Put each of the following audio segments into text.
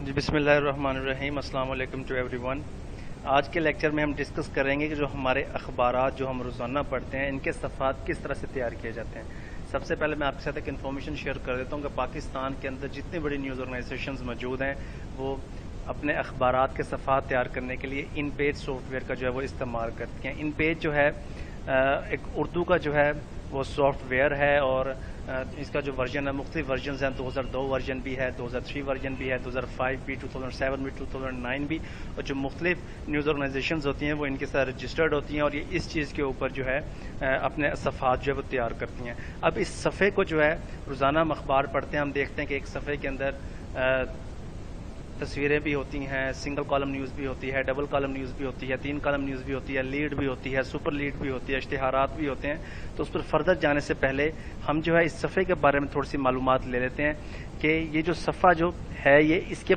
जी बिस्मिल्लाहिर्रहमानिर्रहीम, अस्सलाम वालेकुम टू एवरीवन। आज के लेक्चर में हम डिस्कस करेंगे कि जो हमारे अखबारात जो हम रोज़ाना पढ़ते हैं इनके सफ़ात किस तरह से तैयार किए जाते हैं। सबसे पहले मैं आपके साथ एक इन्फॉर्मेशन शेयर कर देता हूँ कि पाकिस्तान के अंदर जितनी बड़ी न्यूज़ ऑर्गेनाइजेशंस मौजूद हैं वो अपने अखबारात के सफ़ात तैयार करने के लिए इन पेज सॉफ्टवेयर का जो है वो इस्तेमाल करती हैं। इन पेज जो है एक उर्दू का जो है वो सॉफ्टवेयर है और इसका जो वर्जन है मुख्तलिफ वर्जन हैं। 2002 वर्जन भी है, 2003 वर्जन भी है, 2005 भी, 2007 भी, 2009 भी। और जो मुख्तलिफ न्यूज़ ऑर्गेनाइजेशंस होती हैं वो इनके साथ रजिस्टर्ड होती हैं और ये इस चीज़ के ऊपर जो है अपने सफ़ात जो है वो तैयार करती हैं। अब इस सफ़े को जो है रोज़ाना हम अखबार पढ़ते हैं, हम देखते हैं कि एक सफ़े के अंदर तस्वीरें भी होती हैं, सिंगल कॉलम न्यूज़ भी होती है, डबल कॉलम न्यूज़ भी होती है, 3 कॉलम न्यूज़ भी होती है, लीड भी होती है, सुपर लीड भी होती है, इश्तिहारात भी होते हैं। तो उस पर फर्दर जाने से पहले हम जो है इस सफ़े के बारे में थोड़ी सी मालूमात ले लेते हैं कि ये जो सफ़ा जो है ये इसकी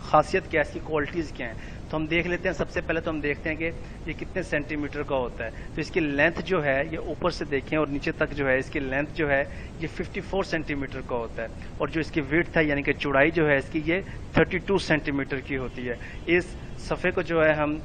खासियत क्या है, इसकी क्वालिटीज़ क्या हैं। तो हम देख लेते हैं। सबसे पहले तो हम देखते हैं कि ये कितने सेंटीमीटर का होता है। तो इसकी लेंथ जो है ये ऊपर से देखें और नीचे तक जो है इसकी लेंथ जो है ये 54 सेंटीमीटर का होता है और जो इसकी विड्थ है यानी कि चौड़ाई जो है इसकी ये 32 सेंटीमीटर की होती है। इस सफ़े को जो है हम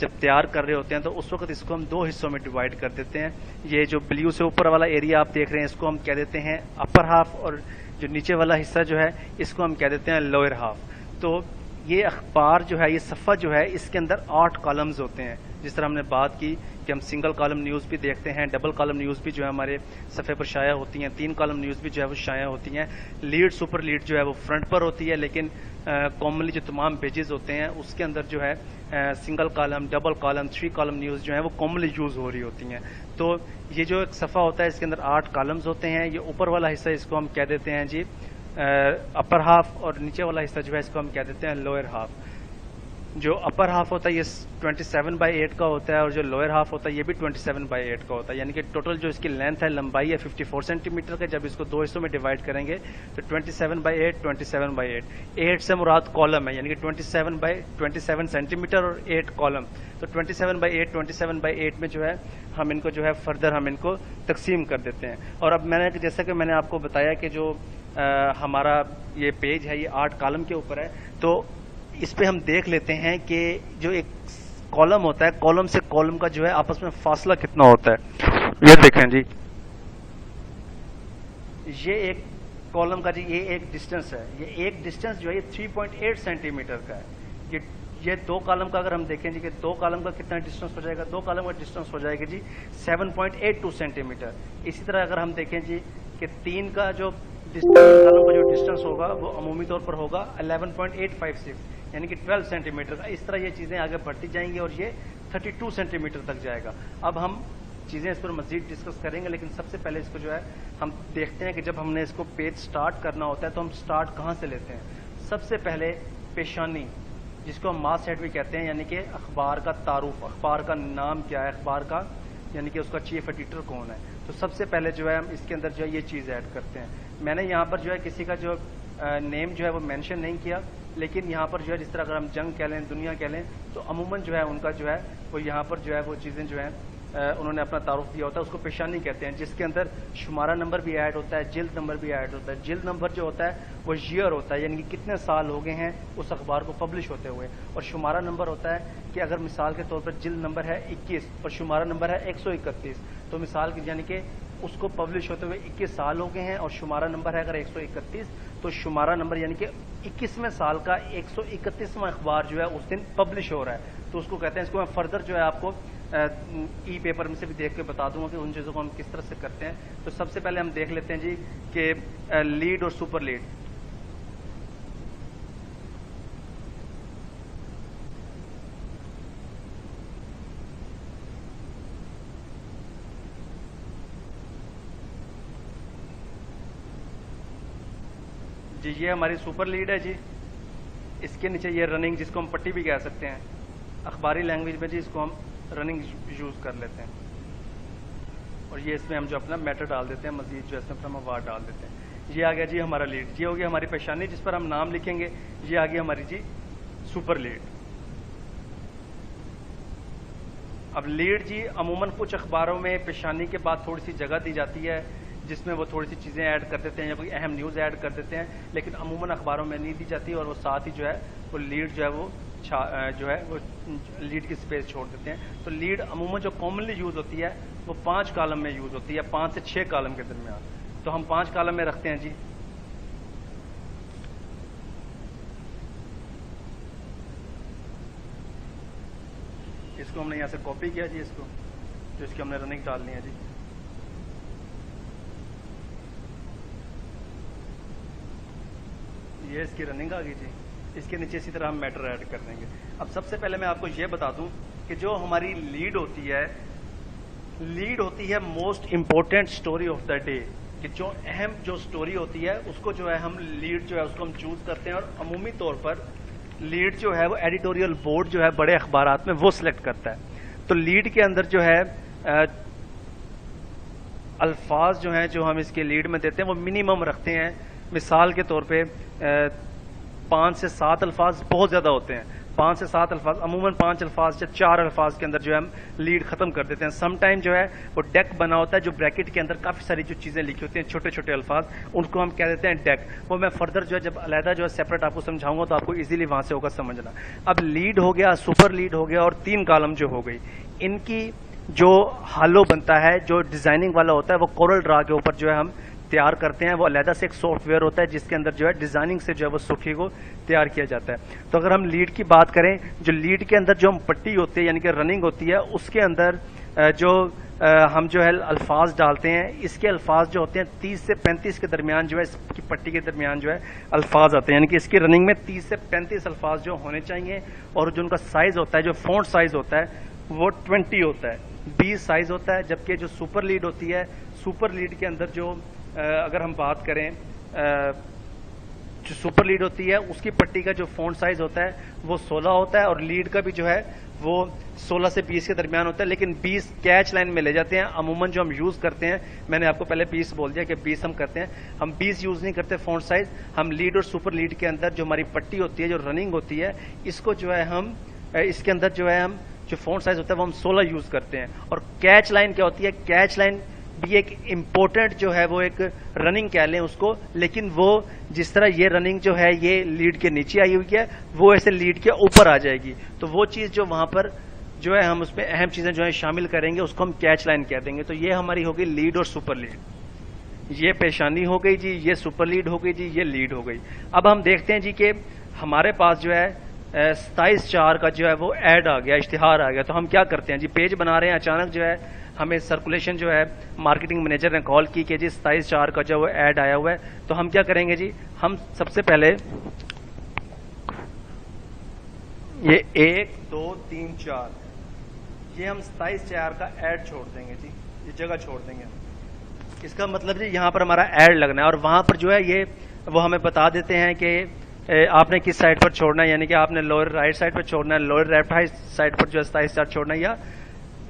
जब तैयार कर रहे होते हैं तो उस वक्त इसको हम 2 हिस्सों में डिवाइड कर देते हैं। ये जो ब्लू से ऊपर वाला एरिया आप देख रहे हैं इसको हम कह देते हैं अपर हाफ और जो नीचे वाला हिस्सा जो है इसको हम कह देते हैं लोअर हाफ। तो ये अखबार जो है ये सफ़ा जो है इसके अंदर 8 कॉलम्स होते हैं। जिस तरह हमने बात की कि हम सिंगल कॉलम न्यूज़ भी देखते हैं, डबल कॉलम न्यूज़ भी जो है हमारे सफ़े पर शाया होती हैं, 3 कॉलम न्यूज़ भी जो है वो शाया होती हैं। लीड सुपर लीड जो है वो फ्रंट पर होती है, लेकिन कॉमनली जो तमाम पेजेस होते हैं उसके अंदर जो है single column, double column, 3 column news जो है वो कॉमनली यूज़ हो रही होती हैं। तो ये जो एक सफ़ा होता है इसके अंदर 8 कॉलम्स होते हैं। ये ऊपर वाला हिस्सा इसको हम कह देते हैं जी अपर हाफ और नीचे वाला हिस्सा जो है इसको हम कह देते हैं लोअर हाफ। जो अपर हाफ होता है ये 27/8 का होता है और जो लोअर हाफ होता है ये भी 27/8 का होता है। यानी कि टोटल जो इसकी लेंथ है, लंबाई है 54 सेंटीमीटर का। जब इसको 2 हिस्सों में डिवाइड करेंगे तो 27/8, 27/8, 8 से मुराद कॉलम है यानी कि 27 सेंटीमीटर और 8 कॉलम। तो 27/8, 27/8 में जो है हम इनको जो है फर्दर हम इनको तकसीम कर देते हैं। और अब जैसा कि मैंने आपको बताया कि जो हमारा ये पेज है ये 8 कॉलम के ऊपर है। तो इस पे हम देख लेते हैं कि जो एक कॉलम होता है, कॉलम से कॉलम का जो है आपस में फासला कितना होता है। ये देखें जी, ये एक कॉलम का जी ये एक डिस्टेंस है। ये एक डिस्टेंस जो है ये 3.8 सेंटीमीटर का है। ये 2 कॉलम का अगर हम देखें जी कि 2 कॉलम का कितना डिस्टेंस हो जाएगा, 2 कॉलम का डिस्टेंस हो जाएगा जी 7.82 सेंटीमीटर। इसी तरह अगर हम देखें जी कि 3 का जो कॉलम का जो डिस्टेंस होगा वो अमूमी तौर पर होगा 11.856 यानी कि 12 सेंटीमीटर का। इस तरह ये चीज़ें आगे बढ़ती जाएंगी और ये 32 सेंटीमीटर तक जाएगा। अब हम चीज़ें इस पर मजीद डिस्कस करेंगे, लेकिन सबसे पहले इसको जो है हम देखते हैं कि जब हमने इसको पेज स्टार्ट करना होता है तो हम स्टार्ट कहाँ से लेते हैं। सबसे पहले पेशानी, जिसको हम मास हेड भी कहते हैं, यानी कि अखबार का तारुफ, अखबार का नाम क्या है, अखबार का यानी कि उसका चीफ एडिटर कौन है। तो सबसे पहले जो है हम इसके अंदर जो है ये चीज़ ऐड करते हैं। मैंने यहाँ पर जो है किसी का जो नेम जो है वो मेंशन नहीं किया, लेकिन यहाँ पर जो है जिस तरह अगर हम जंग कह लें, दुनिया कह लें, तो अमूमन जो है उनका जो है वो यहाँ पर जो है वो चीज़ें जो है उन्होंने अपना तारुफ दिया होता है, उसको पेशानी कहते हैं, जिसके अंदर शुमारा नंबर भी ऐड होता है, जिल्द नंबर भी ऐड होता है। जिल्द नंबर जो होता है वो ईयर होता है यानी कि कितने साल हो गए हैं उस अखबार को पब्लिश होते हुए, और शुमारा नंबर होता है कि अगर मिसाल के तौर पर जिल्द नंबर है 21 और शुमारा नंबर है 131, तो मिसाल की यानी कि उसको पब्लिश होते हुए 21 साल हो गए हैं और शुमारा नंबर है अगर 131, तो शुमारा नंबर यानी कि 21वें साल का 131वां अखबार जो है उस दिन पब्लिश हो रहा है, तो उसको कहते हैं। इसको मैं फर्दर जो है आपको ई पेपर में से भी देख के बता दूंगा कि उन चीज़ों को हम किस तरह से करते हैं। तो सबसे पहले हम देख लेते हैं जी कि लीड और सुपर लीड। जी ये हमारी सुपर लीड है जी। इसके नीचे ये रनिंग, जिसको हम पट्टी भी कह सकते हैं अखबारी लैंग्वेज में जी, इसको हम रनिंग यूज़ कर लेते हैं। और ये इसमें हम जो अपना मैटर डाल देते हैं, मजीद जो इसमें हम वार डाल देते हैं। ये आ गया जी हमारा लीड। ये हो गया हमारी पेशानी जिस पर हम नाम लिखेंगे। ये आ गई हमारी जी सुपर लीड। अब लीड जी अमूमन कुछ अखबारों में पेशानी के बाद थोड़ी सी जगह दी जाती है जिसमें वो थोड़ी सी चीज़ें ऐड कर देते हैं या कोई अहम न्यूज़ ऐड कर देते हैं, लेकिन अमूमन अखबारों में नहीं दी जाती, और वो साथ ही जो है वो लीड जो है वो लीड की स्पेस छोड़ देते हैं। तो लीड अमूमन जो कॉमनली यूज़ होती है वो 5 कॉलम में यूज़ होती है, 5 से 6 कॉलम के दरमियान। तो हम 5 कॉलम में रखते हैं जी। इसको हमने यहाँ से कॉपी किया जी, इसको जो इसकी हमने रनिंग डालनी है जी। ये इसकी रनिंग आ गई जी। इसके नीचे इसी तरह हम मैटर ऐड कर देंगे। अब सबसे पहले मैं आपको ये बता दूं कि जो हमारी लीड होती है most important story of the day, कि जो अहम जो स्टोरी होती है उसको जो है हम लीड जो है उसको हम चूज करते हैं, और अमूमी तौर पर लीड जो है वो एडिटोरियल बोर्ड जो है बड़े अखबारात में वो सिलेक्ट करता है। तो लीड के अंदर जो है अल्फाज जो हैं जो हम इसके लीड में देते हैं वो मिनिमम रखते हैं। मिसाल के तौर पे 5 से 7 अल्फाज बहुत ज्यादा होते हैं। 5 से 7 अल्फाज, अमूमन 5 अल्फाज या 4 अल्फाज के अंदर जो है हम लीड खत्म कर देते हैं। समटाइम जो है वो डेक बना होता है, जो ब्रैकेट के अंदर काफी सारी जो चीजें लिखी होती हैं, छोटे छोटे अल्फाज, उनको हम कह देते हैं डेक। वो मैं फर्दर जो है जब अलहदा जो है सेपरेट आपको समझाऊंगा तो आपको इजीली वहां से होगा समझना। अब लीड हो गया, सुपर लीड हो गया, और 3 कॉलम जो हो गई, इनकी जो हालो बनता है, जो डिजाइनिंग वाला होता है, वो कोरल ड्रा के ऊपर जो है हम तैयार करते हैं। वो अलहदा से एक सॉफ्टवेयर होता है जिसके अंदर जो है डिजाइनिंग से जो है वो सुर्खी को तैयार किया जाता है। तो अगर हम लीड की बात करें, जो लीड के अंदर जो हम पट्टी होती है यानी कि रनिंग होती है, उसके अंदर जो हम जो है अल्फाज डालते हैं, इसके अल्फाज जो होते हैं 30 से 35 के दरमियान जो है इसकी पट्टी के दरमियान जो है अल्फाज आते हैं, यानी कि इसकी रनिंग में 30 से 35 अल्फाज जो होने चाहिए। और जो उनका साइज होता है, जो फॉन्ट साइज होता है, वो 20 होता है, 20 साइज होता है। जबकि जो सुपर लीड होती है, सुपर लीड के अंदर जो अगर हम बात करें, जो सुपर लीड होती है उसकी पट्टी का जो फॉन्ट साइज होता है वो 16 होता है, और लीड का भी जो है वो 16 से 20 के दरमियान होता है। लेकिन 20 कैच लाइन में ले जाते हैं। अमूमन जो हम यूज करते हैं, मैंने आपको पहले 20 बोल दिया कि 20 हम करते हैं, हम 20 यूज नहीं करते फॉन्ट साइज। हम लीड और सुपर लीड के अंदर जो हमारी पट्टी होती है, जो रनिंग होती है, इसको जो है हम इसके अंदर जो है हम जो फॉन्ट साइज होता है वो हम 16 यूज करते हैं। और कैच लाइन क्या होती है? कैच लाइन भी एक इम्पोर्टेंट जो है वो एक रनिंग कह लें उसको, लेकिन वो जिस तरह ये रनिंग जो है ये लीड के नीचे आई हुई है, वो ऐसे लीड के ऊपर आ जाएगी। तो वो चीज जो वहां पर जो है हम उसमें अहम चीजें जो है शामिल करेंगे, उसको हम कैच लाइन कह देंगे। तो ये हमारी हो गई लीड और सुपर लीड। ये पेशानी हो गई जी, ये सुपर लीड हो गई जी, ये लीड हो गई। अब हम देखते हैं जी कि हमारे पास जो है 27/4 का जो है वो ऐड आ गया, इश्तिहार आ गया। तो हम क्या करते हैं जी, पेज बना रहे हैं, अचानक जो है हमें सर्कुलेशन जो है मार्केटिंग मैनेजर ने कॉल की कि जी 27/4 का जो वो ऐड आया हुआ है। तो हम क्या करेंगे जी, हम सबसे पहले ये 1 2 3 4 ये हम 27/4 का ऐड छोड़ देंगे जी, ये जगह छोड़ देंगे। इसका मतलब जी यहाँ पर हमारा ऐड लगना है, और वहां पर जो है ये वो हमें बता देते हैं कि आपने किस साइड पर छोड़ना है, यानी कि आपने लोअर राइट साइड पर छोड़ना है, लोअर लेफ्ट साइड पर जो है 27/4 छोड़ना है, या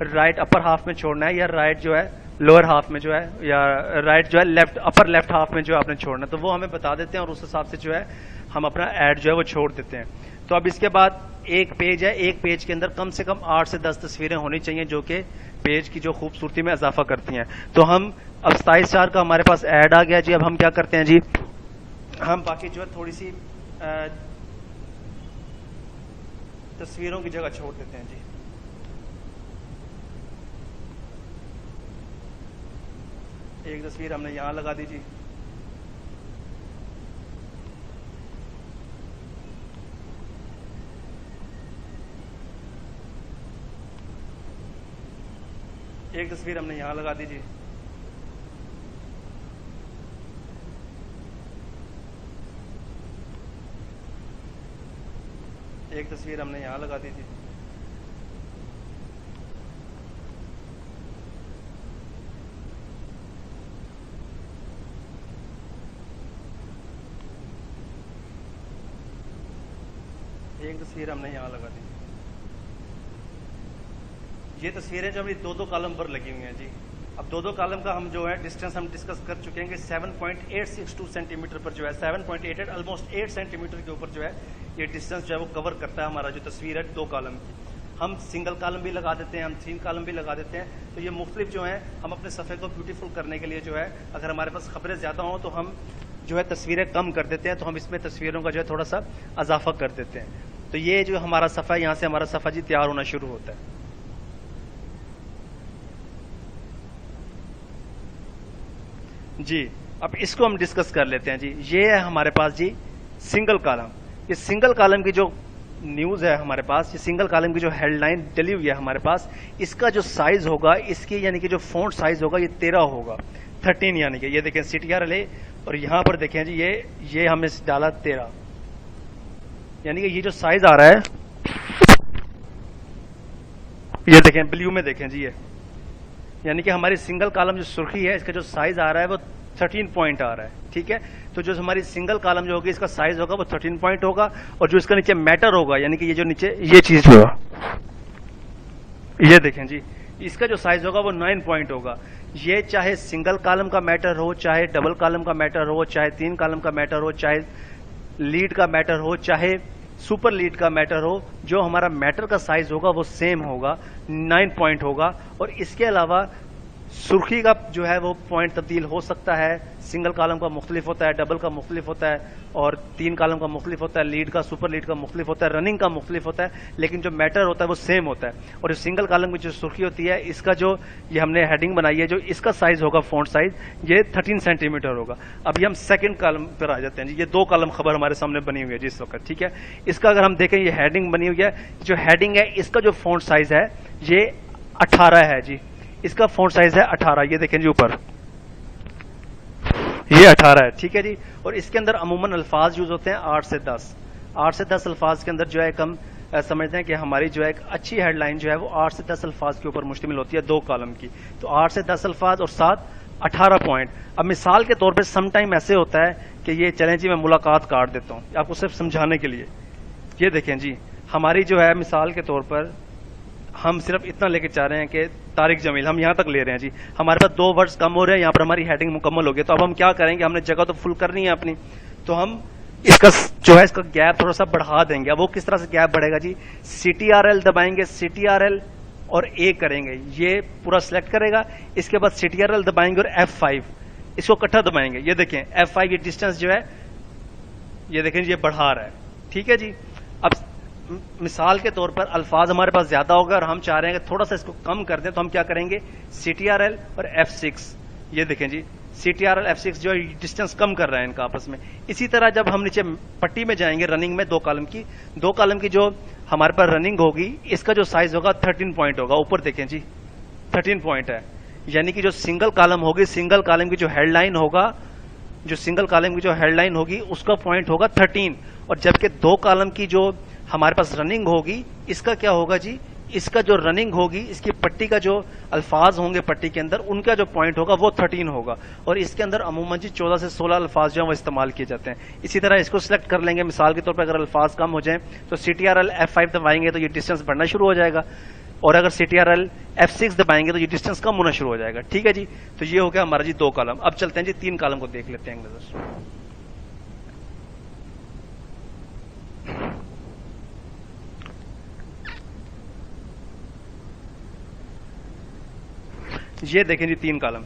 राइट अपर हाफ में छोड़ना है, या राइट जो है लोअर हाफ में जो है, या राइट जो है लेफ्ट अपर लेफ्ट हाफ में जो आपने छोड़ना है। तो वो हमें बता देते हैं और उस हिसाब से जो है हम अपना ऐड जो है वो छोड़ देते हैं। तो अब इसके बाद एक पेज है, एक पेज के अंदर कम से कम 8 से 10 तस्वीरें होनी चाहिए जो कि पेज की जो खूबसूरती में इजाफा करती हैं। तो हम अब 27/4 का हमारे पास ऐड आ गया जी। अब हम क्या करते हैं जी, हम बाकी जो है थोड़ी सी तस्वीरों की जगह छोड़ देते हैं जी। एक तस्वीर हमने यहां लगा दी जी, एक तस्वीर हमने यहां लगा दी जी। एक तस्वीर हमने यहां लगा दी थी। एक तस्वीर हमने यहां लगा दी। ये तस्वीरें जो अभी 2-2 कॉलम पर लगी हुई हैं जी। अब 2-2 कॉलम का हम जो है डिस्टेंस हम डिस्कस कर चुके हैं कि 7.862 सेंटीमीटर पर जो है 7.88 ऑलमोस्ट 8 सेंटीमीटर के ऊपर जो है ये डिस्टेंस जो है वो कवर करता है हमारा जो तस्वीर है 2 कॉलम की। हम सिंगल कॉलम भी लगा देते हैं, हम 3 कॉलम भी लगा देते हैं। तो ये मुख्तलिफ जो है हम अपने सफ़े को ब्यूटीफुल करने के लिए जो है, अगर हमारे पास खबरें ज़्यादा हों तो हम जो है तस्वीरें कम कर देते हैं, तो हम इसमें तस्वीरों का जो है थोड़ा सा इजाफा कर देते हैं। तो ये जो हमारा सफ़ा है, यहाँ से हमारा सफ़ा जी तैयार होना शुरू होता है। जी अब इसको हम डिस्कस कर लेते हैं जी। ये है हमारे पास जी सिंगल कॉलम। ये सिंगल कॉलम की जो न्यूज़ है हमारे पास, ये सिंगल कॉलम की जो हेडलाइन डली हुई है हमारे पास, इसका जो साइज होगा, इसकी यानी कि जो फॉन्ट साइज होगा ये 13 होगा, 13 यानी कि ये देखें CTRL है, और यहां पर देखें जी ये हमने डाला 13, यानी कि ये जो साइज आ रहा है ये देखें ब्लू में देखें जी, ये यानी कि हमारी सिंगल कॉलम जो सुर्खी है इसका जो साइज आ रहा है वो 13 पॉइंट आ रहा है। ठीक है, तो जो हमारी सिंगल कॉलम जो होगी इसका साइज होगा वो 13 पॉइंट होगा, और जो इसका नीचे मैटर होगा यानी कि ये जो नीचे ये चीज होगा, ये देखें जी, इसका जो साइज होगा वो 9 पॉइंट होगा। ये चाहे सिंगल कॉलम का मैटर हो, चाहे डबल कॉलम का मैटर हो, चाहे 3 कॉलम का मैटर हो, चाहे लीड का मैटर हो, चाहे सुपर लीड का मैटर हो, जो हमारा मैटर का साइज होगा वो सेम होगा, 9 पॉइंट होगा। और इसके अलावा सुर्खी का जो है वो पॉइंट तब्दील हो सकता है, सिंगल कॉलम का मुख्तलिफ होता है, डबल का मुख्तलिफ होता है, और 3 कॉलम का मुख्तलिफ होता है, लीड का सुपर लीड का मुख्तलिफ होता है, रनिंग का मुख्तलिफ होता है, लेकिन जो मैटर होता है वो सेम होता है। और जो सिंगल कॉलम की जो सुर्खी होती है, इसका जो ये हमने हेडिंग बनाई है, जो इसका साइज होगा फॉन्ट साइज, ये 13 सेंटीमीटर होगा। अभी हम सेकंड कॉलम पर आ जाते हैं जी। ये 2 कॉलम खबर हमारे सामने बनी हुई है जिस वक्त। ठीक है, इसका अगर हम देखें, ये हेडिंग बनी हुई है, जो हेडिंग है इसका जो फॉन्ट साइज है ये 18 है जी, इसका फॉन्ट साइज है 18, ये देखें जी ऊपर, ये 18 है। ठीक है जी, और इसके अंदर अमूमन अल्फाज यूज होते हैं 8 से 10, 8 से 10 अल्फाज के अंदर जो है हम समझते हैं कि हमारी जो है एक अच्छी हेडलाइन जो है वो 8 से 10 अल्फाज के ऊपर मुश्तमिल होती है, 2 कॉलम की। तो 8 से 10 अल्फाज और 7 18 पॉइंट। अब मिसाल के तौर पे सम टाइम ऐसे होता है कि ये चलें जी मैं मुलाकात काट देता हूँ आपको सिर्फ समझाने के लिए। ये देखें जी, हमारी जो है मिसाल के तौर पर हम सिर्फ इतना लेके चाह रहे हैं कि तारिक जमील, हम यहाँ तक ले रहे हैं जी, हमारे पास 2 वर्ड्स कम हो रहे हैं, यहाँ पर हमारी हेडिंग मुकम्मल हो गई। तो अब हम क्या करेंगे, हमने जगह तो फुल करनी है अपनी, तो हम इसका जो है इसका गैप थोड़ा सा बढ़ा देंगे। अब वो किस तरह से गैप बढ़ेगा जी, CTRL दबाएंगे, CTRL और A करेंगे, ये पूरा सिलेक्ट करेगा। इसके बाद CTRL दबाएंगे और F5 इसको इकट्ठा दबाएंगे। ये देखें F5 ये डिस्टेंस जो है ये देखें ये बढ़ा रहा है। ठीक है जी, अब मिसाल के तौर पर अल्फाज हमारे पास ज्यादा होगा और हम चाह रहे हैं कि थोड़ा सा इसको कम कर दें, तो हम क्या करेंगे, CTRL और F6, ये देखें जी CTRL F6 जो डिस्टेंस कम कर रहा है इनका आपस में। इसी तरह जब हम नीचे पट्टी में जाएंगे रनिंग में 2 कॉलम की जो हमारे पास रनिंग होगी, इसका जो साइज होगा 13 पॉइंट होगा। ऊपर देखें जी 13 पॉइंट है, यानी कि जो सिंगल कॉलम होगी, सिंगल कॉलम की जो हेडलाइन होगा, जो सिंगल कॉलम की जो हेडलाइन होगी उसका पॉइंट होगा 13, और जबकि 2 कॉलम की जो हमारे पास रनिंग होगी, इसका क्या होगा जी, इसका जो रनिंग होगी, इसकी पट्टी का जो अल्फाज होंगे पट्टी के अंदर, उनका जो पॉइंट होगा वो 13 होगा। और इसके अंदर अमूमन जी 14 से 16 अल्फाज जो है वो इस्तेमाल किए जाते हैं। इसी तरह इसको सिलेक्ट कर लेंगे, मिसाल के तौर पर अगर अल्फाज कम हो जाए तो CTRL F5 दबाएंगे तो ये डिस्टेंस बढ़ना शुरू हो जाएगा, और अगर CTRL F6 दबाएंगे तो ये डिस्टेंस कम होना शुरू हो जाएगा। ठीक है जी, तो ये हो गया हमारा जी 2 कॉलम। अब चलते हैं जी 3 कॉलम को देख लेते हैं नजर। ये देखें जी 3 कॉलम,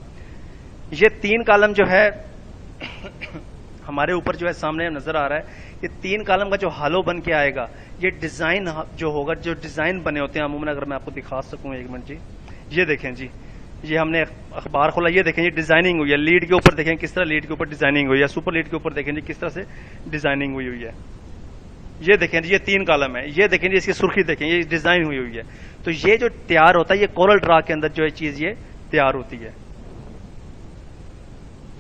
ये 3 कॉलम जो है हमारे ऊपर जो है सामने नजर आ रहा है। ये 3 कॉलम का जो हालो बन के आएगा, ये डिजाइन जो होगा, जो डिजाइन बने होते हैं अमूमन, अगर मैं आपको दिखा सकूं 1 मिनट जी, ये देखें जी, ये हमने अखबार खोला, ये देखें ये डिजाइनिंग हुई है। लीड के ऊपर देखें किस तरह लीड के ऊपर डिजाइनिंग हुई है, सुपर लीड के ऊपर देखें जी किस तरह से डिजाइनिंग हुई है। ये देखें जी, ये 3 कॉलम है, ये देखें जी इसकी सुर्खी देखें, ये डिजाइन हुई है। तो ये जो तैयार होता है, ये कोरल ड्रा के अंदर जो है चीज ये तैयार होती है।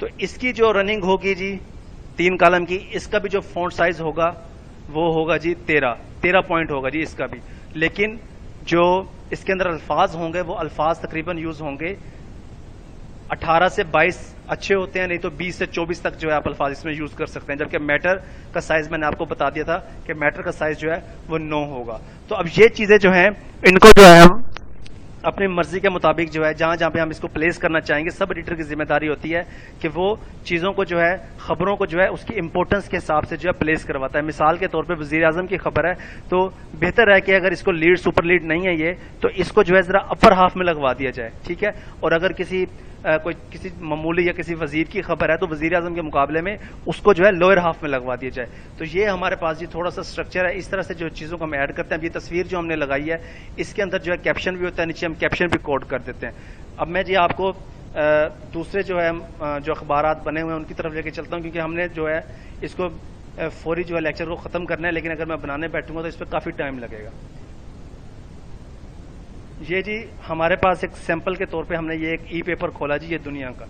तो इसकी जो रनिंग होगी जी 3 कॉलम की, इसका भी जो फॉन्ट साइज होगा वो होगा जी 13 पॉइंट होगा जी इसका भी। लेकिन जो इसके अंदर अल्फाज होंगे वो अल्फाज तकरीबन यूज होंगे 18 से 22 अच्छे होते हैं, नहीं तो 20 से 24 तक जो है आप अल्फाज इसमें यूज कर सकते हैं। जबकि मैटर का साइज मैंने आपको बता दिया था कि मैटर का साइज जो है वो 9 होगा। तो अब ये चीजें जो हैं इनको जो है हम अपनी मर्जी के मुताबिक जो है जहां जहां पे हम इसको प्लेस करना चाहेंगे, सब एडिटर की जिम्मेदारी होती है कि वो चीजों को जो है, खबरों को जो है उसकी इंपॉर्टेंस के हिसाब से जो है प्लेस करवाता है। मिसाल के तौर पे वजीर आजम की खबर है तो बेहतर है कि अगर इसको लीड सुपर लीड नहीं है ये, तो इसको जो है जरा अपर हाफ में लगवा दिया जाए, ठीक है। और अगर किसी मामूली या किसी वजीर की खबर है तो वजीर आजम के मुकाबले में उसको जो है लोअर हाफ में लगवा दिया जाए। तो ये हमारे पास जी थोड़ा सा स्ट्रक्चर है, इस तरह से जो चीजों को हम ऐड करते हैं। ये तस्वीर जो हमने लगाई है इसके अंदर जो है कैप्शन भी होता है, नीचे हम कैप्शन भी कोड कर देते हैं। अब मैं जी आपको दूसरे जो है जो अखबारात बने हुए हैं उनकी तरफ लेके चलता हूँ, क्योंकि हमने जो है इसको फौरी जो है लेक्चर को खत्म करना है, लेकिन अगर मैं बनाने बैठूंगा तो इस पर काफी टाइम लगेगा। ये जी हमारे पास एक सैंपल के तौर पे हमने ये एक ई पेपर खोला जी, ये दुनिया का,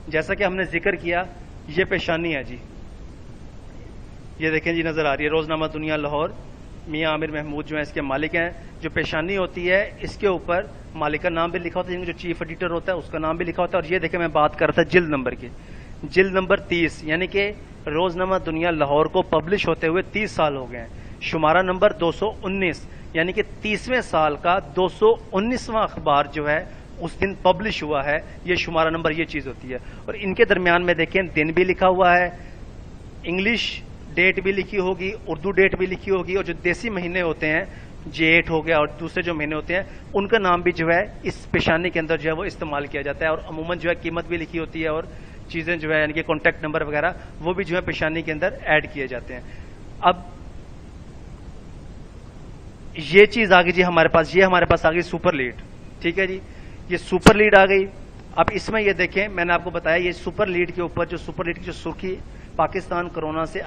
जैसा कि हमने जिक्र किया, ये पेशानी है जी, ये देखें जी नजर आ रही है, रोजनामा दुनिया लाहौर, मियां आमिर महमूद जो है इसके मालिक हैं। जो पेशानी होती है इसके ऊपर मालिक का नाम भी लिखा होता है, जो चीफ एडिटर होता है उसका नाम भी लिखा होता है। और ये देखें मैं बात कर रहा था जिल्द नंबर की, जिल्द नंबर 30, यानी कि रोजनामा दुनिया लाहौर को पब्लिश होते हुए 30 साल हो गए हैं। शुमारा नंबर 219, यानी कि 30वें साल का 219वां अखबार जो है उस दिन पब्लिश हुआ है, ये शुमारा नंबर ये चीज होती है। और इनके दरमियान में देखें दिन भी लिखा हुआ है, इंग्लिश डेट भी लिखी होगी, उर्दू डेट भी लिखी होगी, और जो देसी महीने होते हैं J8 हो गया और दूसरे जो महीने होते हैं उनका नाम भी जो है इस पेशानी के अंदर जो है वो इस्तेमाल किया जाता है। और अमूमन जो है कीमत भी लिखी होती है और चीजें जो है यानी कि कॉन्टैक्ट नंबर वगैरह वो भी जो है पेशानी के अंदर ऐड किए जाते हैं। अब ये चीज आ गई जी हमारे पास, ये हमारे पास आ गई सुपर लीड, ठीक है जी, ये सुपर लीड आ गई। अब इसमें ये देखें मैंने आपको बताया ये सुपर लीड के ऊपर जो सुपर लीड की जो सुर्खी, पाकिस्तान कोरोना से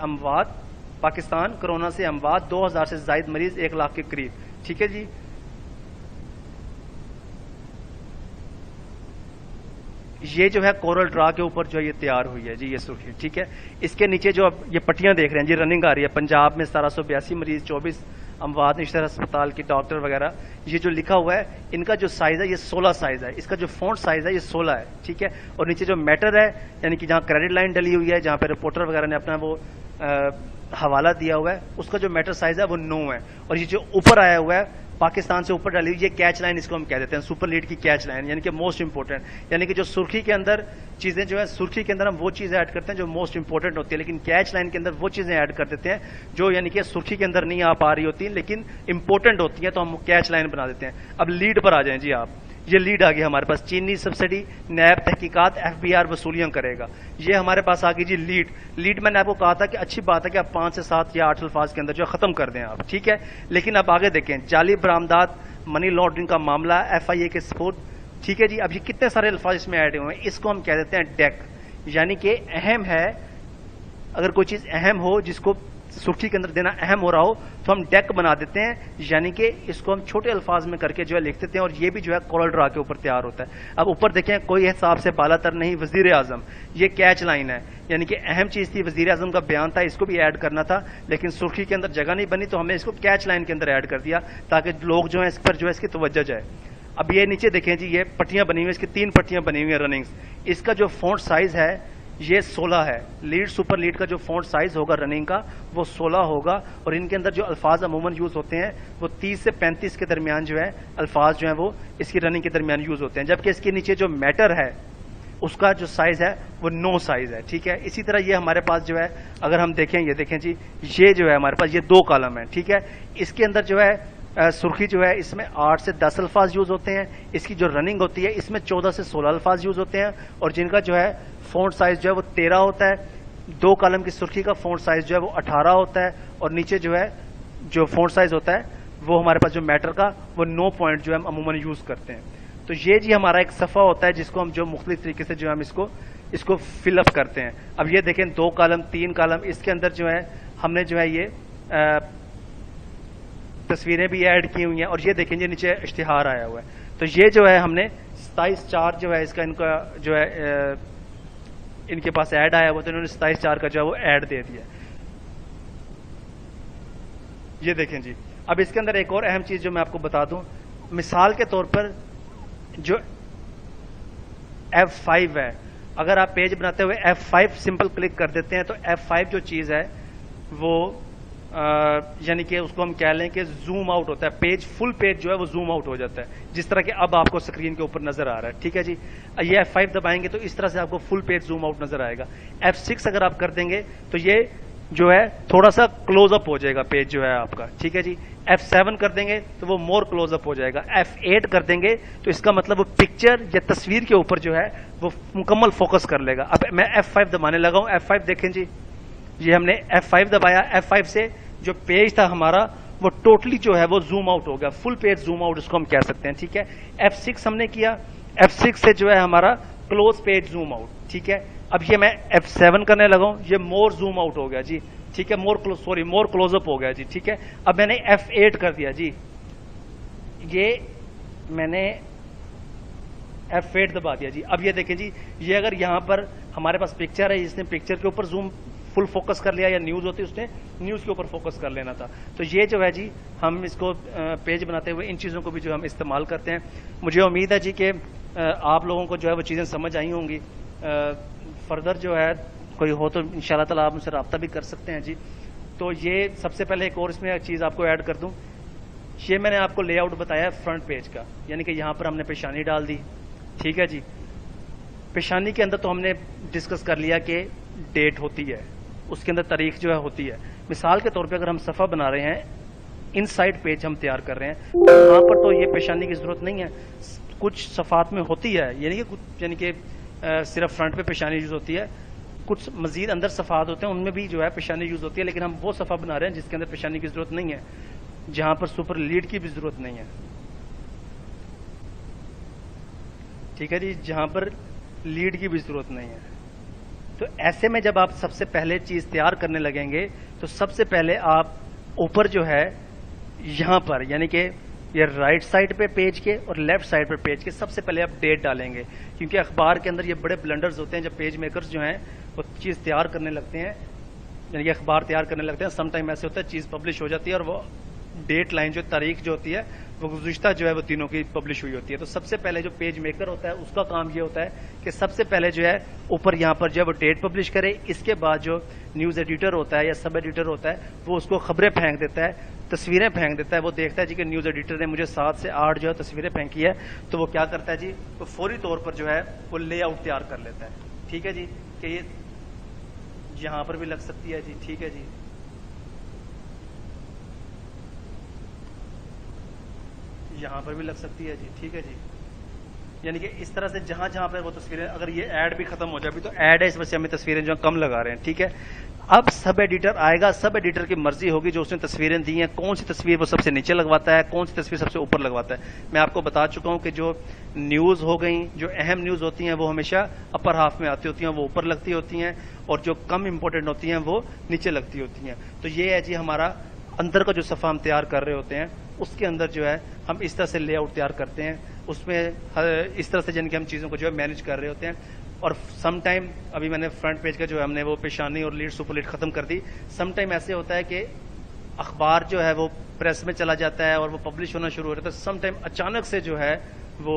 अमवात 2000 से जायद मरीज 1 लाख के करीब, ठीक है जी। ये जो है कोरल ड्रा के ऊपर जो ये तैयार हुई है जी ये सुर्खी, ठीक है। इसके नीचे जो अब ये पट्टियां देख रहे हैं जी रनिंग आ रही है, पंजाब में 1782 मरीज, 24 अमवात निश्तर अस्पताल की डॉक्टर वगैरह, ये जो लिखा हुआ है इनका जो साइज है ये 16 साइज है, इसका जो फॉन्ट साइज है ये 16 है, ठीक है। और नीचे जो मैटर है यानी कि जहां क्रेडिट लाइन डली हुई है, जहां पे रिपोर्टर वगैरह ने अपना वो हवाला दिया हुआ है, उसका जो मैटर साइज है वो 9 है। और ये जो ऊपर आया हुआ है पाकिस्तान से ऊपर डाली हुई, ये कैच लाइन इसको हम कह देते हैं, सुपर लीड की कैच लाइन, यानी कि मोस्ट इंपोर्टेंट, यानी कि जो सुर्खी के अंदर चीजें जो है, सुर्खी के अंदर हम वो चीजें ऐड करते हैं जो मोस्ट इंपोर्टेंट होती है, लेकिन कैच लाइन के अंदर वो चीजें ऐड कर देते हैं जो यानी कि सुर्खी के अंदर नहीं आ पा रही होती लेकिन इंपोर्टेंट होती है, तो हम कैच लाइन बना देते हैं। अब लीड पर आ जाए जी आप, ये लीड आ गई हमारे पास, चीनी सब्सिडी नैब तहकीकात FBR वसूलियां करेगा, ये हमारे पास आ गई जी लीड। लीड मैंने आपको कहा था कि अच्छी बात है कि आप 5 से 7 या 8 अल्फाज के अंदर जो खत्म कर दें आप, ठीक है। लेकिन अब आगे देखें, जाली बरामदात, मनी लॉन्ड्रिंग का मामला, FIA के सपोर्ट, ठीक है जी। अब ये कितने सारे अल्फाज इसमें ऐड हुए हैं, इसको हम कह देते हैं डेक, यानी कि अहम है, अगर कोई चीज अहम हो जिसको सुर्खी के अंदर देना अहम हो रहा हो तो हम डेक बना देते हैं, यानी कि इसको हम छोटे अल्फाज में करके जो है लिख देते हैं। और ये भी जो है कोरल ड्रा के ऊपर तैयार होता है। अब ऊपर देखें, कोई हिसाब से बालातर नहीं वजीर आजम, ये कैच लाइन है, यानी कि अहम चीज थी, वजीर आजम का बयान था, इसको भी ऐड करना था लेकिन सुर्खी के अंदर जगह नहीं बनी तो हमने इसको कैच लाइन के अंदर ऐड कर दिया ताकि लोग जो है इस पर जो है इसकी तवज्जो जाए। अब ये नीचे देखें जी, ये पट्टियां बनी हुई, इसकी 3 पट्टियां बनी हुई है रनिंग्स, इसका जो फॉन्ट साइज है ये 16 है। लीड सुपर लीड का जो फॉन्ट साइज होगा रनिंग का वो 16 होगा। और इनके अंदर जो अल्फाज अमूमन यूज होते हैं वो 30 से 35 के दरमियान जो है अल्फाज जो है वो इसकी रनिंग के दरमियान यूज होते हैं, जबकि इसके नीचे जो मैटर है उसका जो साइज है वो 9 साइज है, ठीक है। इसी तरह ये हमारे पास जो है अगर हम देखें, ये देखें जी, ये जो है हमारे पास ये 2 कॉलम है, ठीक है। इसके अंदर जो है सुर्खी जो है इसमें 8 से 10 अल्फाज यूज होते हैं, इसकी जो रनिंग होती है इसमें 14 से 16 अल्फाज यूज होते हैं और जिनका जो है फॉन्ट साइज जो है वो 13 होता है। 2 कॉलम की सुर्खी का फॉन्ट साइज जो है वो 18 होता है और नीचे जो है जो फॉन्ट साइज होता है वो हमारे पास जो मैटर का वो 9 पॉइंट जो है हम अमूमन यूज करते हैं। तो ये जी हमारा एक सफ़ा होता है जिसको हम जो मुख्तलिफ तरीके से जो है हम इसको फिलअप करते हैं। अब ये देखें 2 कॉलम 3 कॉलम, इसके अंदर जो है हमने जो है ये तस्वीरें भी ऐड की हुई हैं और ये देखें ये नीचे इश्तिहार आया हुआ है। तो ये जो है हमने 27/4 जो है इसका इनका जो है इनके पास ऐड आया हुआ तो इन्होंने 27/4 का जो है वो ऐड दे दिया। ये देखें जी। अब इसके अंदर एक और अहम चीज जो मैं आपको बता दूं, मिसाल के तौर पर जो F5 है, अगर आप पेज बनाते हुए F5 सिंपल क्लिक कर देते हैं तो F5 जो चीज है वो यानी कि उसको हम कह लें कि जूम आउट होता है, पेज फुल पेज जो है वो जूम आउट हो जाता है, जिस तरह के अब आपको स्क्रीन के ऊपर नजर आ रहा है। ठीक है जी, ये F5 दबाएंगे तो इस तरह से आपको फुल पेज जूम आउट नजर आएगा। F6 अगर आप कर देंगे तो ये जो है थोड़ा सा क्लोज अप हो जाएगा पेज जो है आपका। ठीक है जी, F7 कर देंगे तो वो मोर क्लोज अप हो जाएगा। F8 कर देंगे तो इसका मतलब वो पिक्चर या तस्वीर के ऊपर जो है वो मुकम्मल फोकस कर लेगा। अब मैं F5 दबाने लगा हूं, F5 देखें जी, ये हमने F5 दबाया, F5 से जो पेज था हमारा वो टोटली जो है वो जूम आउट हो गया, फुल पेज जूम आउट उसको हम कह सकते हैं। ठीक है, F6 हमने किया, F6 से जो है हमारा क्लोज पेज जूम आउट। ठीक है, अब ये मैं F7 करने लगा हूं, ये मोर जूम आउट हो गया जी। ठीक है, मोर क्लोजअप हो गया जी। ठीक है, अब मैंने F8 कर दिया जी, ये मैंने F8 दबा दिया जी। अब ये देखें जी, ये अगर यहां पर हमारे पास पिक्चर है, इसने पिक्चर के ऊपर जूम फुल फोकस कर लिया, या न्यूज होती उसने न्यूज के ऊपर फोकस कर लेना था। तो ये जो है जी, हम इसको पेज बनाते हुए इन चीजों को भी जो हम इस्तेमाल करते हैं। मुझे उम्मीद है जी कि आप लोगों को जो है वो चीजें समझ आई होंगी। फर्दर जो है कोई हो तो इंशाल्लाह ताला आप मुझसे रब्ता भी कर सकते हैं जी। तो ये सबसे पहले एक और इसमें चीज आपको ऐड कर दूं, ये मैंने आपको लेआउट बताया फ्रंट पेज का, यानी कि यहां पर हमने पेशानी डाल दी। ठीक है जी, पेशानी के अंदर तो हमने डिस्कस कर लिया कि डेट होती है, उसके अंदर तारीख जो है होती है। मिसाल के तौर पे अगर हम सफ़ा बना रहे हैं, इनसाइड पेज हम तैयार कर रहे हैं, तो यहाँ पर तो ये पेशानी की जरूरत नहीं है। कुछ सफ़ात में होती है, यानी कि सिर्फ फ्रंट पे पेशानी यूज होती है। कुछ मजीद अंदर सफ़ात होते हैं, उनमें भी जो है पेशानी यूज होती है, लेकिन हम वो सफ़ा बना रहे हैं जिसके अंदर पेशानी की जरूरत नहीं है, जहां पर सुपर लीड की भी जरूरत नहीं है। ठीक है जी, जहां पर लीड की भी जरूरत नहीं है। तो ऐसे में जब आप सबसे पहले चीज तैयार करने लगेंगे, तो सबसे पहले आप ऊपर जो है यहां पर, यानी कि ये राइट साइड पे पेज के और लेफ्ट साइड पे पेज के, सबसे पहले आप डेट डालेंगे, क्योंकि अखबार के अंदर ये बड़े ब्लंडर्स होते हैं जब पेज मेकर्स जो हैं वो चीज तैयार करने लगते हैं, यानी कि अखबार तैयार करने लगते हैं। समटाइम ऐसे होता है चीज पब्लिश हो जाती है और वो डेट लाइन जो तारीख जो होती है वो गुज़िश्ता जो है वो दिनों की पब्लिश हुई होती है। तो सबसे पहले जो पेज मेकर होता है उसका काम ये होता है कि सबसे पहले जो है ऊपर यहाँ पर जो है वो डेट पब्लिश करे। इसके बाद जो न्यूज एडिटर होता है या सब एडिटर होता है वो उसको खबरें फेंक देता है, तस्वीरें फेंक देता है। वो देखता है जी कि न्यूज एडिटर ने मुझे 7 से 8 जो है तस्वीरें फेंकी है, तो वो क्या करता है जी, तो फौरी तौर पर जो है वो लेआउट तैयार कर लेता है। ठीक है जी, कि ये यहां पर भी लग सकती है जी। ठीक है जी, यहां पर भी लग सकती है जी। ठीक है जी, यानी कि इस तरह से जहां जहां पर वो तस्वीरें, अगर ये ऐड भी खत्म हो जाए, अभी तो ऐड है इस वजह से हमें तस्वीरें जो कम लगा रहे हैं। ठीक है, अब सब एडिटर आएगा, सब एडिटर की मर्जी होगी जो उसने तस्वीरें दी हैं, कौन सी तस्वीर वो सबसे नीचे लगवाता है, कौन सी तस्वीर सबसे ऊपर लगवाता है। मैं आपको बता चुका हूं कि जो न्यूज हो गई, जो अहम न्यूज होती हैं वो हमेशा अपर हाफ में आती होती हैं, वो ऊपर लगती होती हैं, और जो कम इंपॉर्टेंट होती हैं वो नीचे लगती होती हैं। तो ये है जी हमारा अंदर का जो सफा हम तैयार कर रहे होते हैं, उसके अंदर जो है हम इस तरह से लेआउट तैयार करते हैं। उसमें इस तरह से जिनके हम चीजों को जो है मैनेज कर रहे होते हैं। और सम टाइम, अभी मैंने फ्रंट पेज का जो है हमने वो पेशानी और लीड सुपर लीड खत्म कर दी। सम टाइम ऐसे होता है कि अखबार जो है वो प्रेस में चला जाता है और वो पब्लिश होना शुरू हो जाता है। सम टाइम अचानक से जो है वो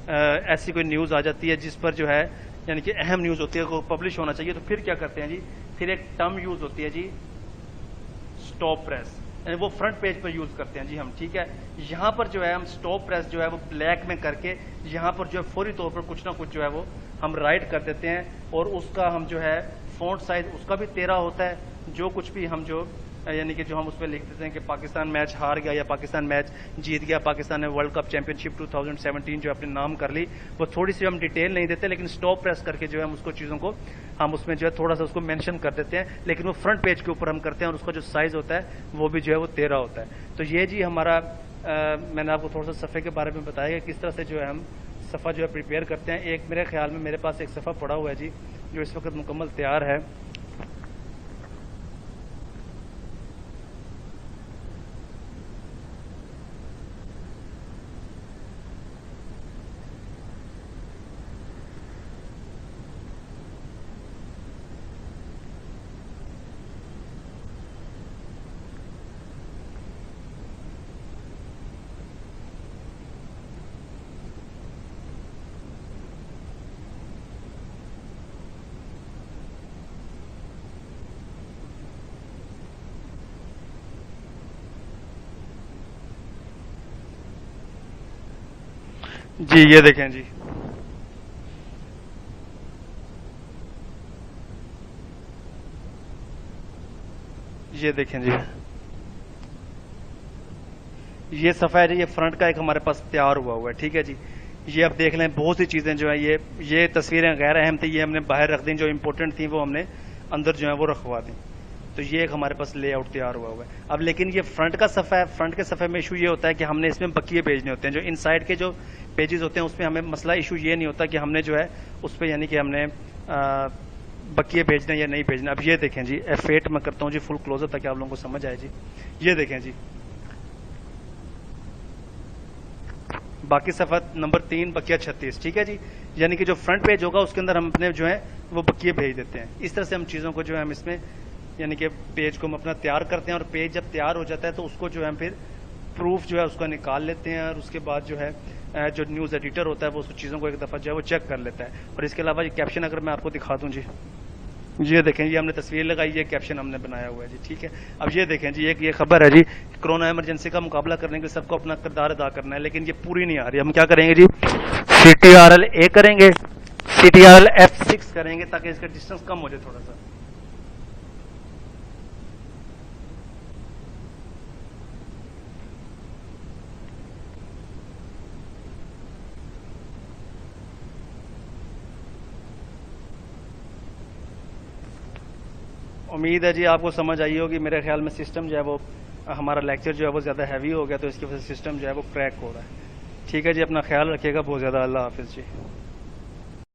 ऐसी कोई न्यूज आ जाती है जिस पर जो है, यानी कि अहम न्यूज होती है, वो पब्लिश होना चाहिए। तो फिर क्या करते हैं जी, फिर एक टर्म यूज होती है जी, स्टॉप प्रेस, यानी वो फ्रंट पेज पर यूज करते हैं जी हम। ठीक है, यहां पर जो है हम स्टॉप प्रेस जो है वो ब्लैक में करके यहां पर जो है फौरी तौर पर कुछ ना कुछ जो है वो हम राइट कर देते हैं, और उसका हम जो है फॉन्ट साइज उसका भी 13 होता है। जो कुछ भी हम जो यानी कि जो हम उसमें लिख देते हैं कि पाकिस्तान मैच हार गया या पाकिस्तान मैच जीत गया, पाकिस्तान ने वर्ल्ड कप चैंपियनशिप 2017 जो अपने नाम कर ली, वो थोड़ी सी हम डिटेल नहीं देते, लेकिन स्टॉप प्रेस करके जो है हम उसको चीजों को हम उसमें जो है थोड़ा सा उसको मेंशन कर देते हैं, लेकिन वो फ्रंट पेज के ऊपर हम करते हैं और उसका जो साइज होता है वो भी जो है वो 13 होता है। तो ये जी हमारा मैंने आपको थोड़ा सा सफ़े के बारे में बताया कि किस तरह से जो है हम सफ़ा जो है प्रिपेयर करते हैं। एक मेरे ख्याल में मेरे पास एक सफ़ा पड़ा हुआ है जी, जो इस वक्त मुकम्मल तैयार है। जी ये देखें जी, ये देखें जी, ये सफ़ा है जी, ये फ्रंट का एक हमारे पास तैयार हुआ हुआ है। ठीक है जी, ये अब देख लें, बहुत सी चीज़ें जो है ये तस्वीरें गैर अहम थी, ये हमने बाहर रख दी, जो इंपॉर्टेंट थी वो हमने अंदर जो है वो रखवा दी। तो ये एक हमारे पास लेआउट तैयार हुआ हुआ है। अब लेकिन ये फ्रंट का सफ़ा है, फ्रंट के सफ़े में इशू ये होता है कि हमने इसमें बकिए भेजने होते हैं। जो इनसाइड के जो पेजेस होते हैं उसमें हमें मसला इशू ये नहीं होता कि हमने जो है उस पर यानी कि हमने बकिए भेजना या नहीं भेजना। अब ये देखें जी, F8 मैं करता हूँ जी फुल क्लोजर ताकि आप लोगों को समझ आए जी। ये देखें जी, बाकी सफ़ा नंबर 3 बकिया 36। ठीक है जी, यानी कि जो फ्रंट पेज होगा उसके अंदर हम अपने जो है वो बकिए भेज देते हैं। इस तरह से हम चीज़ों को जो है हम इसमें यानी कि पेज को हम अपना तैयार करते हैं, और पेज जब तैयार हो जाता है तो उसको जो है हम फिर प्रूफ जो है उसका निकाल लेते हैं, और उसके बाद जो है जो न्यूज़ एडिटर होता है वो उस चीज़ों को एक दफ़ा जो है वो चेक कर लेता है। और इसके अलावा ये कैप्शन अगर मैं आपको दिखा दूँ जी, ये देखें, ये हमने तस्वीर लगाई, ये कैप्शन हमने बनाया हुआ है जी। ठीक है, अब ये देखें जी, एक ये खबर है जी, कोरोना इमरजेंसी का मुकाबला करने के लिए सबको अपना किरदार अदा करना है, लेकिन ये पूरी नहीं आ रही। हम क्या करेंगे जी, CTRL A करेंगे, CTRL F6 करेंगे ताकि इसका डिस्टेंस कम हो जाए थोड़ा सा। उम्मीद है जी आपको समझ आई होगी। मेरे ख्याल में सिस्टम जो है वो, हमारा लेक्चर जो है वो ज़्यादा हैवी हो गया, तो इसकी वजह से सिस्टम जो है वो क्रैक हो रहा है। ठीक है जी, अपना ख्याल रखिएगा बहुत ज़्यादा। अल्लाह हाफिज़ जी।